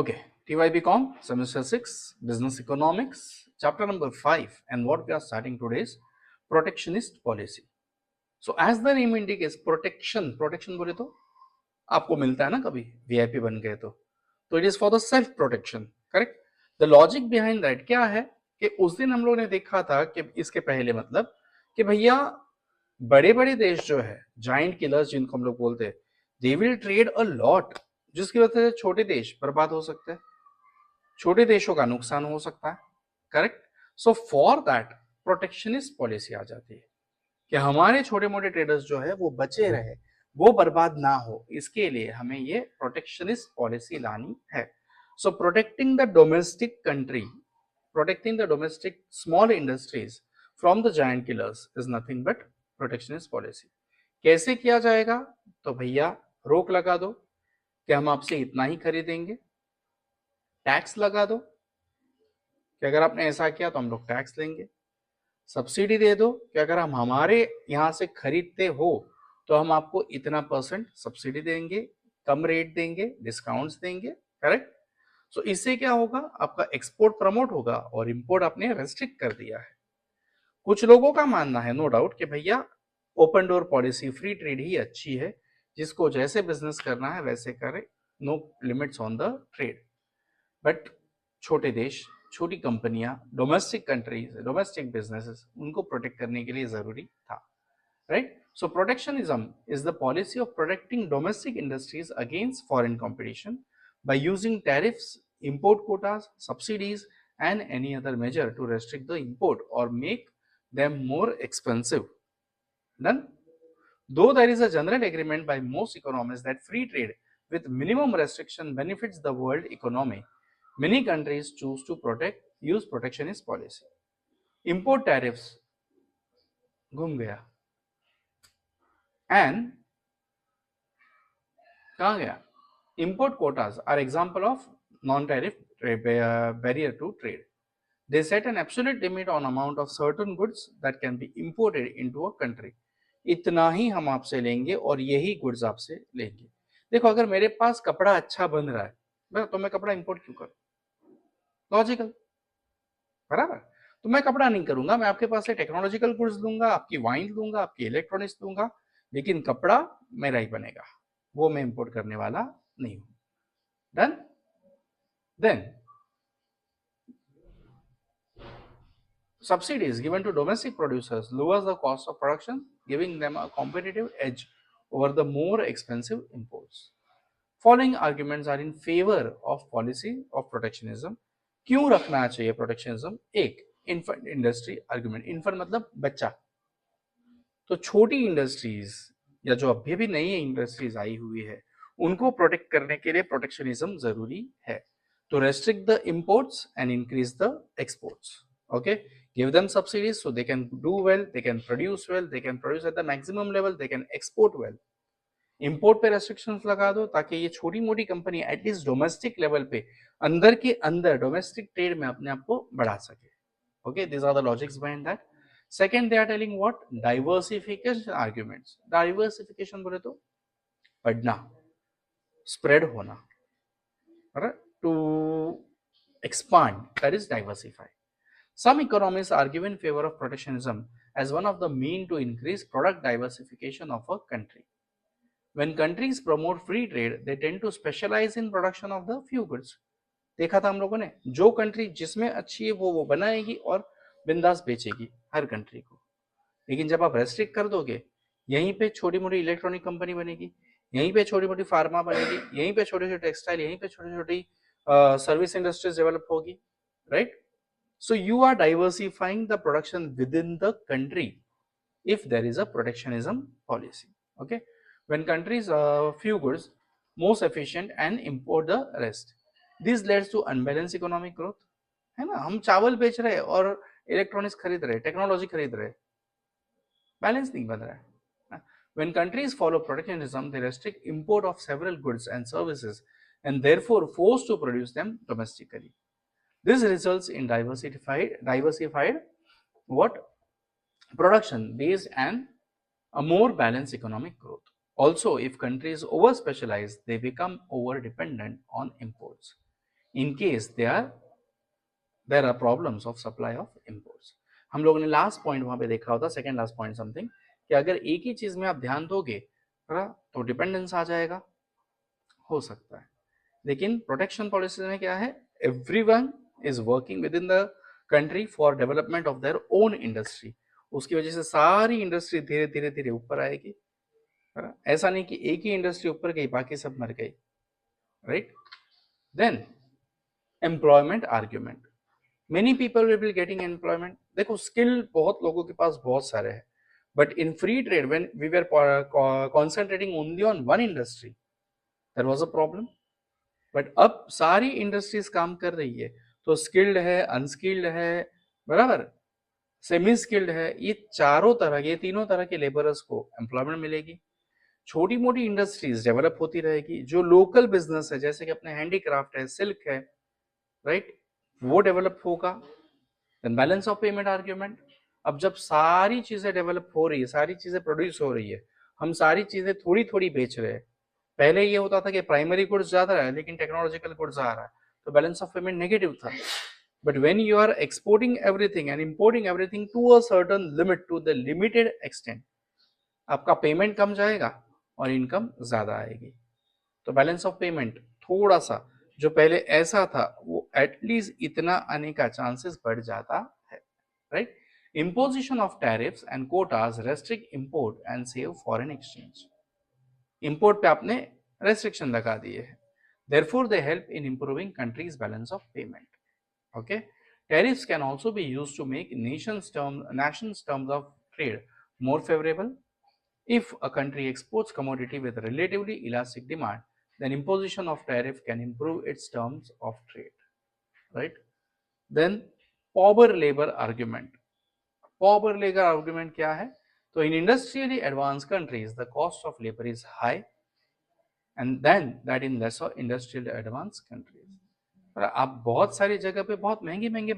Okay, TYBCom, semester 6, Business Economics, chapter number 5, and what we are starting today is protectionist policy. So, as the name indicates, protection बोले तो आपको मिलता है ना कभी VIP बन गए तो it is for the self protection, correct? The logic behind that क्या है कि उस दिन हम लोगों ने देखा था कि इसके पहले मतलब कि भैया बड़े बड़े देश जो है जाइंट किलर्स जिनको हम लोग बोलते हैं, they will trade a lot, जिसकी वजह से छोटे देश बर्बाद हो सकते हैं, छोटे देशों का नुकसान हो सकता है, correct? So for that protectionist policy आ जाती है कि हमारे छोटे मोटे ट्रेडर्स जो है वो बचे रहे, वो बर्बाद ना हो, इसके लिए हमें ये प्रोटेक्शनिस्ट पॉलिसी लानी है. So protecting the domestic country, protecting the domestic small industries from the giant killers is nothing but protectionist policy. कैसे किया जाएगा? तो भैया रोक लगा दो कि हम आपसे इतना ही खरीदेंगे, टैक्स लगा दो कि अगर आपने ऐसा किया तो हम लोग टैक्स लेंगे, सब्सिडी दे दो कि अगर हम हमारे यहाँ से खरीदते हो तो हम आपको इतना % सब्सिडी देंगे, कम रेट देंगे, डिस्काउंट्स देंगे, करेक्ट? सो इससे क्या होगा, आपका एक्सपोर्ट प्रमोट होगा और इंपोर्ट आपने रेस्ट्रिक्ट कर दिया है. कुछ लोगों का मानना है नो डाउट कि भैया open door policy, free trade ही अच्छी है, जिसको जैसे बिजनेस करना है वैसे करे, no limits on the trade. But छोटे देश, छोटी कंपनियां, डोमेस्टिक कंट्रीज, डोमेस्टिक बिजनेसेस, उनको प्रोटेक्ट करने के लिए जरूरी था, right? So protectionism is the policy of protecting domestic industries against foreign competition by using tariffs, import quotas, subsidies, and any other measure to restrict the import or make them more expensive. Done? Though there is a general agreement by most economists that free trade with minimum restriction benefits the world economy, many countries choose to use protectionist policy. Import tariffs घूम गया and कहाँ गया? Import quotas are example of non-tariff barrier to trade. They set an absolute limit on amount of certain goods that can be imported into a country. इतना ही हम आपसे लेंगे और यही गुड्स आपसे लेंगे. देखो, अगर मेरे पास कपड़ा अच्छा बन रहा है तो मैं कपड़ा इंपोर्ट क्यों करूं? लॉजिकल, बराबर? तो मैं कपड़ा नहीं करूंगा, मैं आपके पास से टेक्नोलॉजिकल गुड्स लूंगा, आपकी वाइन लूंगा, आपकी इलेक्ट्रॉनिक्स लूंगा, लेकिन कपड़ा मेरा ही बनेगा, वो मैं इंपोर्ट करने वाला नहीं हूं. Done? Then subsidies given to domestic producers lowers the cost of production, giving them a competitive edge over the more expensive imports. Following arguments are in favor of policy of protectionism. क्यों रखना चाहिए protectionism? एक, infant industry argument. infant मतलब बच्चा. तो छोटी industries या जो अभी भी नई इंडस्ट्रीज आई हुई है, उनको प्रोटेक्ट करने के लिए प्रोटेक्शनिज्म जरूरी है. तो restrict the imports and increase the exports. Okay, give them subsidies so they can do well, they can produce well, they can produce at the maximum level, they can export well. Import पे restrictions लगा दो ताकि ये छोटी मोटी company at least domestic level पे अंदर के अंदर डोमेस्टिक ट्रेड में अपने आप को बढ़ा सके. Okay, this are the logics behind that. Second, they are telling what? Diversification arguments. Diversification बोले तो बढ़ना, स्प्रेड होना, to expand, that is diversify. Some economists argue in favor of protectionism as one of the means to increase product diversification of a country. When countries promote free trade, they tend to specialize in production of the few goods. देखा था हम लोगों ने, जो country जिसमें अच्छी है वो बनाएगी और बिंदास बेचेगी हर कंट्री को. लेकिन जब आप रेस्ट्रिक्ट कर दोगे, यहीं पे छोटी मोटी इलेक्ट्रॉनिक कंपनी बनेगी, यहीं पे छोटी मोटी फार्मा बनेगी, यहीं पे छोटे छोटे टेक्सटाइल, यहीं पे छोटी छोटी सर्विस इंडस्ट्रीज डेवलप होगी, right? So you are diversifying the production within the country if there is a protectionism policy. Okay, when countries few goods most efficient and import the rest, this leads to unbalanced economic growth. है ना, हम चावल बेच रहे हैं और electronics खरीद रहे हैं, टेक्नोलॉजी खरीद रहे हैं, बैलेंस नहीं बन रहा है. When countries follow protectionism, they restrict import of several goods and services and therefore forced to produce them domestically. This results in diversified what? Production based and a more balanced economic growth. Also, if countries over specialize, they become over dependent on imports. in case there are problems of supply of imports. हम लोगों ने last point वहां पे देखा होता, second last point something, कि अगर एक ही चीज में आप ध्यान दोगे तो डिपेंडेंस आ जाएगा, हो सकता है। लेकिन प्रोटेक्शन पॉलिसी में क्या है, everyone is working with in the country for development of their own industry, उसकी वजह से सारी इंडस्ट्री धीरे धीरे धीरे ऊपर आएगी। ऐसा नहीं कि एक ही इंडस्ट्री ऊपर गई बाकी सब मर गई, right. Then employment argument, many people will be getting employment. देखो स्किल बहुत लोगों के पास बहुत सारे हैं, but in free trade when we were concentrating only on one industry there was a problem. But अब सारी इंडस्ट्रीज काम कर रही है, तो स्किल्ड है, अनस्किल्ड है, बराबर, सेमी स्किल्ड है, ये चारों तरह, ये तीनों तरह के लेबरर्स को एम्प्लॉयमेंट मिलेगी। छोटी मोटी इंडस्ट्रीज डेवलप होती रहेगी, जो लोकल बिजनेस है जैसे कि अपने हैंडीक्राफ्ट है, सिल्क है, राइट, वो डेवलप होगा। Then balance of payment argument, अब जब सारी चीजें डेवलप हो रही है, सारी चीजें प्रोड्यूस हो रही है, हम सारी चीजें थोड़ी थोड़ी बेच रहे हैं। पहले ये होता था कि प्राइमरी गुड्स ज्यादा है लेकिन टेक्नोलॉजिकल गुड्स आ रहा है, तो बैलेंस ऑफ पेमेंट नेगेटिव था। But when you are exporting everything and importing everything to a certain limit, to the limited extent, आपका पेमेंट कम जाएगा और इनकम ज्यादा आएगी। तो बैलेंस ऑफ पेमेंट थोड़ा सा जो पहले ऐसा था वो एटलीस्ट इतना आने का चांसेस बढ़ जाता है, right. imposition of tariffs and quotas restrict import and save foreign exchange, import पे आपने restriction लगा दिए है, therefore they help in improving country's balance of payment, okay. Tariffs can also be used to make nations terms of trade more favorable. If a country exports commodity with relatively elastic demand, then imposition of tariff can improve its terms of trade, right. Then pauper labor argument, pauper labor argument क्या है, तो in industrially advanced countries the cost of labor is high and then that in lesser industrially advanced countries, पर आप बहुत सारी जगह पे बहुत महंगी महंगी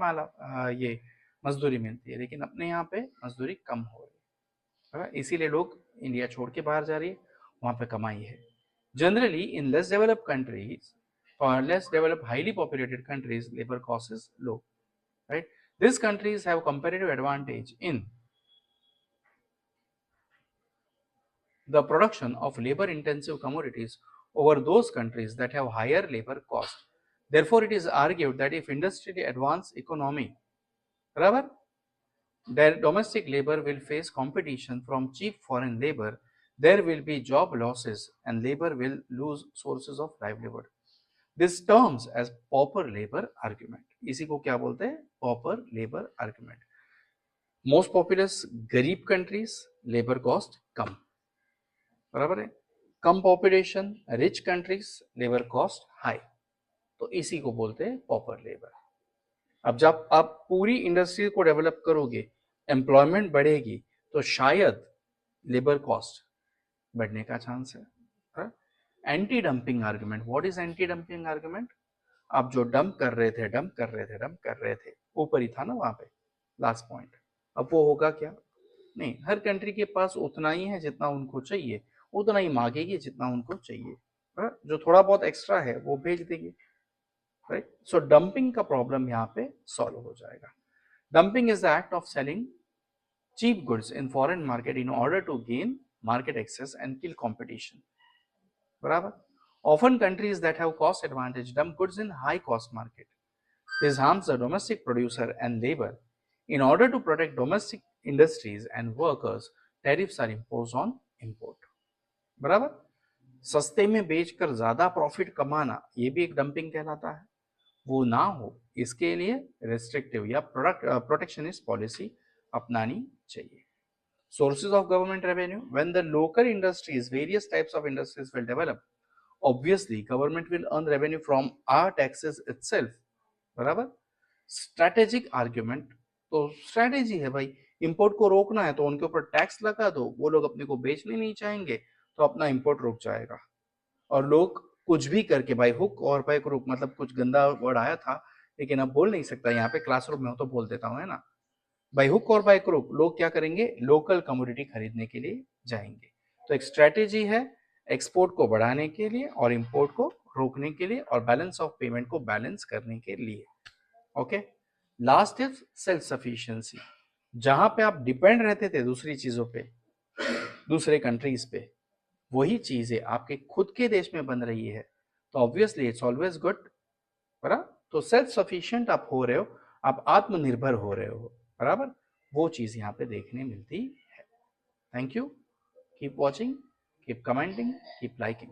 ये मजदूरी मिलती है, लेकिन अपने यहाँ पे मजदूरी कम हो रही है, इसीलिए लोग इंडिया छोड़ के बाहर जा रही है, वहां पे कमाई है। Generally in less developed countries or less developed highly populated countries labor cost is low, right. These countries have comparative advantage in the production of labor intensive commodities over those countries that have higher labor cost. Therefore it is argued that if industrially advanced economy, barabar, their domestic labor will face competition from cheap foreign labor, there will be job losses and labor will lose sources of livelihood. This terms as pauper labor argument. इसी को क्या बोलते हैं, pauper labor argument. Most populous गरीब countries labor cost कम, बराबर है, कम population rich countries labour cost high, तो इसी को बोलते हैं pauper labor. अब जब आप पूरी इंडस्ट्री को डेवलप करोगे, एम्प्लॉयमेंट बढ़ेगी, तो शायद लेबर कॉस्ट बढ़ने का चांस है। Anti dumping argument, what is anti dumping argument, आप जो डंप कर रहे थे ऊपर ही था ना वहां पे लास्ट पॉइंट, अब वो होगा क्या, नहीं, हर कंट्री के पास उतना ही है जितना उनको चाहिए, उतना ही मांगेगी जितना उनको चाहिए, जो थोड़ा बहुत एक्स्ट्रा है वो भेज देगी, राइट। सो डंपिंग का प्रॉब्लम यहाँ पे सॉल्व हो जाएगा। Dumping is the act of selling cheap goods in foreign market in order to gain market access and kill competition, बराबर। Often countries that have cost advantage dump goods in high cost market. This harms the domestic producer and labor. In order to protect domestic industries and workers, tariffs are imposed on import, बराबर। सस्ते में बेचकर ज्यादा profit कमाना ये भी एक dumping कहलाता है, वो ना हो इसके लिए रेस्ट्रिक्टिव या प्रोटेक्शनिस्ट पॉलिसी अपनानी चाहिए। Sources of government revenue, when the local industries, various types of industries will develop, obviously government will earn revenue from our taxes itself, बराबर। स्ट्रेटेजिक आर्ग्यूमेंट, तो स्ट्रेटेजी है भाई, इंपोर्ट को रोकना है तो उनके ऊपर टैक्स लगा दो, वो लोग अपने को बेचने नहीं चाहेंगे तो अपना इंपोर्ट रुक जाएगा, और लोग कुछ भी करके, भाई हुक और बाय क्रुक, मतलब कुछ गंदा वर्ड आया था लेकिन अब बोल नहीं सकता यहाँ पे, क्लासरूम में हो तो बोल देता हूँ, है ना, बाय हुक और बाय क्रुक लोग क्या करेंगे, लोकल कमोडिटी खरीदने के लिए जाएंगे। तो एक स्ट्रेटेजी है एक्सपोर्ट को बढ़ाने के लिए और इंपोर्ट को रोकने के लिए और बैलेंस ऑफ पेमेंट को बैलेंस करने के लिए। Okay, last is self sufficiency. जहां पे आप डिपेंड रहते थे दूसरी चीजों पे, दूसरे कंट्रीज पे, वही चीजें आपके खुद के देश में बन रही है, तो ऑब्वियसली इट्स ऑलवेज गुड, बराबर। तो सेल्फ सफिशिएंट आप हो रहे हो, आप आत्मनिर्भर हो रहे हो, बराबर। वो चीज यहाँ पे देखने मिलती है। Thank you, keep watching, keep commenting, keep liking.